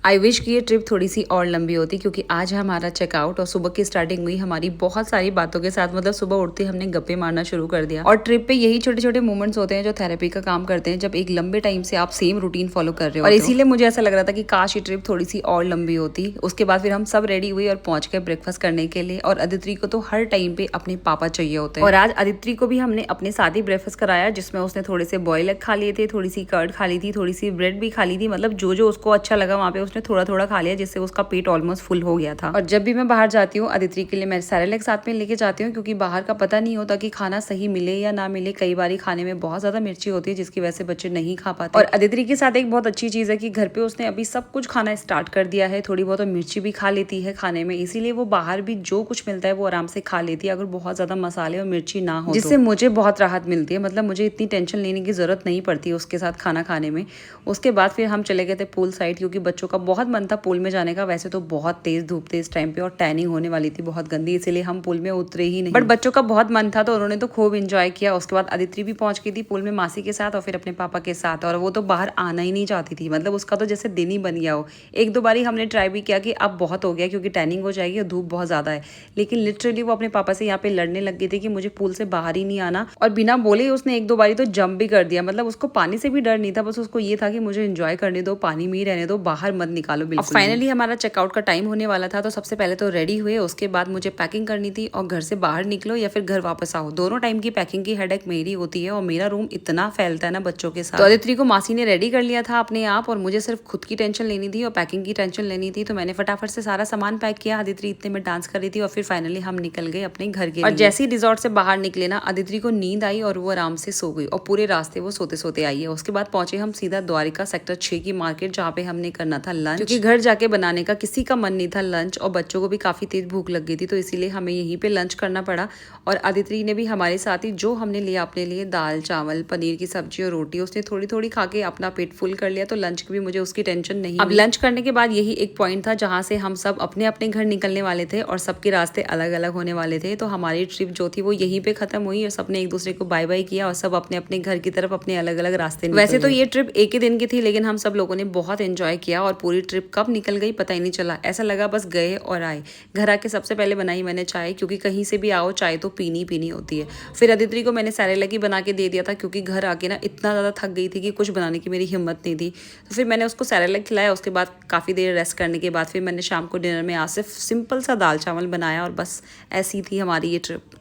I wish कि ये trip थोड़ी सी और लंबी होती, क्योंकि आज है हमारा चेकआउट और सुबह की स्टार्टिंग हुई हमारी बहुत सारी बातों के साथ। मतलब सुबह उठते हमने गप्पे मारना शुरू कर दिया। और ट्रिप पे यही छोटे छोटे मोमेंट्स होते हैं जो थेरेपी का काम करते हैं, जब एक लंबे टाइम से आप सेम रूटीन फॉलो कर रहे हो। और इसीलिए मुझे ऐसा लग रहा था कि काश ये ट्रिप थोड़ी सी और लंबी होती। उसके बाद फिर हम सब रेडी हुए और पहुंच गए ब्रेकफास्ट करने के लिए। और अदिति को तो हर टाइम पे अपने पापा चाहिए होते हैं। और आज अदिति को भी हमने अपने साथ ही ब्रेकफास्ट कराया, जिसमें उसने थोड़े से बॉयल एग खा लिए थे, थोड़ी सी कर्ड खा ली थी, थोड़ी सी ब्रेड भी खा ली थी। मतलब जो जो उसको अच्छा लगा वहाँ पे उसने थोड़ा थोड़ा खा लिया, जिससे उसका पेट ऑलमोस्ट फुल हो गया था। और जब भी मैं बाहर जाती हूँ अदिति के लिए मैं सेरेलैक साथ में लेके जाती हूँ, क्योंकि बाहर का पता नहीं होता कि खाना सही मिले या ना मिले। कई बार खाने में बहुत ज्यादा मिर्ची होती है, जिसकी वजह से बच्चे नहीं खा पाते। और अदिति के साथ एक बहुत अच्छी चीज है कि घर पे उसने अभी सब कुछ खाना स्टार्ट कर दिया है। थोड़ी बहुत मिर्ची भी खा लेती है खाने में, इसीलिए वो बाहर भी जो कुछ मिलता है वो आराम से खा लेती है, अगर बहुत ज्यादा मसाले और मिर्ची ना हो, जिससे मुझे बहुत राहत मिलती है। मतलब मुझे इतनी टेंशन लेने की जरूरत नहीं पड़ती उसके साथ खाना खाने में। उसके बाद फिर हम चले गए थे पूल साइड, क्योंकि बच्चों का बहुत मन था पूल में जाने का। वैसे तो बहुत तेज धूप थी इस टाइम पे और टैनिंग होने वाली थी बहुत गंदी, इसीलिए हम पूल में उतरे ही नहीं। बट बच्चों का बहुत मन था तो उन्होंने तो खूब एंजॉय किया। उसके बाद अदिति भी पहुंच गई थी पूल में मासी के साथ और फिर अपने पापा के साथ। और वो तो बाहर आना ही नहीं चाहती थी, मतलब उसका तो जैसे दिन ही बन गया हो। एक दो बारी हमने ट्राई भी किया कि अब बहुत हो गया, क्योंकि टैनिंग हो जाएगी और धूप बहुत ज्यादा है। लेकिन लिटरली वो अपने पापा से यहाँ पे लड़ने लग गई थी कि मुझे पूल से बाहर ही नहीं आना। और बिना बोले उसने एक दो बारी तो जंप भी कर दिया। मतलब उसको पानी से भी डर नहीं था, बस उसको ये था कि मुझे एंजॉय करने दो, पानी में ही रहने दो, बाहर मत निकालो बिल्कुल। फाइनली हमारा चेकआउट का टाइम होने वाला था, तो सबसे पहले तो रेडी हुए। उसके बाद मुझे पैकिंग करनी थी और घर से बाहर निकलो या फिर घर वापस आओ, दोनों टाइम की पैकिंग की हेडेक मेरी होती है। और मेरा रूम इतना फैलता है ना बच्चों के साथ। तो अदिति को मासी ने रेडी कर लिया था अपने आप, और मुझे सिर्फ खुद की टेंशन लेनी थी और पैकिंग की टेंशन लेनी थी। तो मैंने फटाफट से सारा सामान पैक किया। अदिति इतने में डांस कर रही थी और फिर फाइनली हम निकल गए अपने घर के लिए। और जैसे ही रिजॉर्ट से बाहर निकले ना, अदिति को नींद आई और वो आराम से सो गई। और पूरे रास्ते वो सोते सोते आई है। उसके बाद पहुंचे हम सीधा द्वारिका सेक्टर 6 की मार्केट, जहाँ पे हमने करना था लंच, क्योंकि घर जाके बनाने का किसी का मन नहीं था लंच। और बच्चों को भी काफी तेज भूख लग गई थी, तो इसीलिए हमें यहीं पे लंच करना पड़ा। और अदिति ने भी हमारे साथ ही जो हमने लिया अपने लिए दाल चावल पनीर की सब्जी और रोटी, उसने थोड़ी थोड़ी खा के अपना पेट फुल कर लिया। तो लंच की भी मुझे उसकी टेंशन नहीं। अब लंच करने के बाद यही एक पॉइंट था जहाँ से हम सब अपने अपने घर निकलने वाले थे और सबके रास्ते अलग अलग होने वाले थे। तो हमारी ट्रिप जो थी वो यहीं पे खत्म हुई और सबने एक दूसरे को बाय बाय किया और सब अपने अपने घर की तरफ अपने अलग अलग रास्ते निकल गए। वैसे तो ये ट्रिप एक ही दिन की थी, लेकिन हम सब लोगों ने बहुत एंजॉय किया और पूरी ट्रिप कब निकल गई पता ही नहीं चला। ऐसा लगा बस गए और आए। घर आके सबसे पहले बनाई मैंने चाय, क्योंकि कहीं से भी आओ चाय तो पीनी पीनी होती है। फिर अदिति को मैंने सेरेलैक ही बना के दे दिया था, क्योंकि घर आके ना इतना ज़्यादा थक गई थी कि कुछ बनाने की मेरी हिम्मत नहीं थी। तो फिर मैंने उसको सेरेलैक खिलाया। उसके बाद काफ़ी देर रेस्ट करने के बाद फिर मैंने शाम को डिनर में आज सिर्फ सिंपल सा दाल चावल बनाया। और बस ऐसी थी हमारी ये ट्रिप।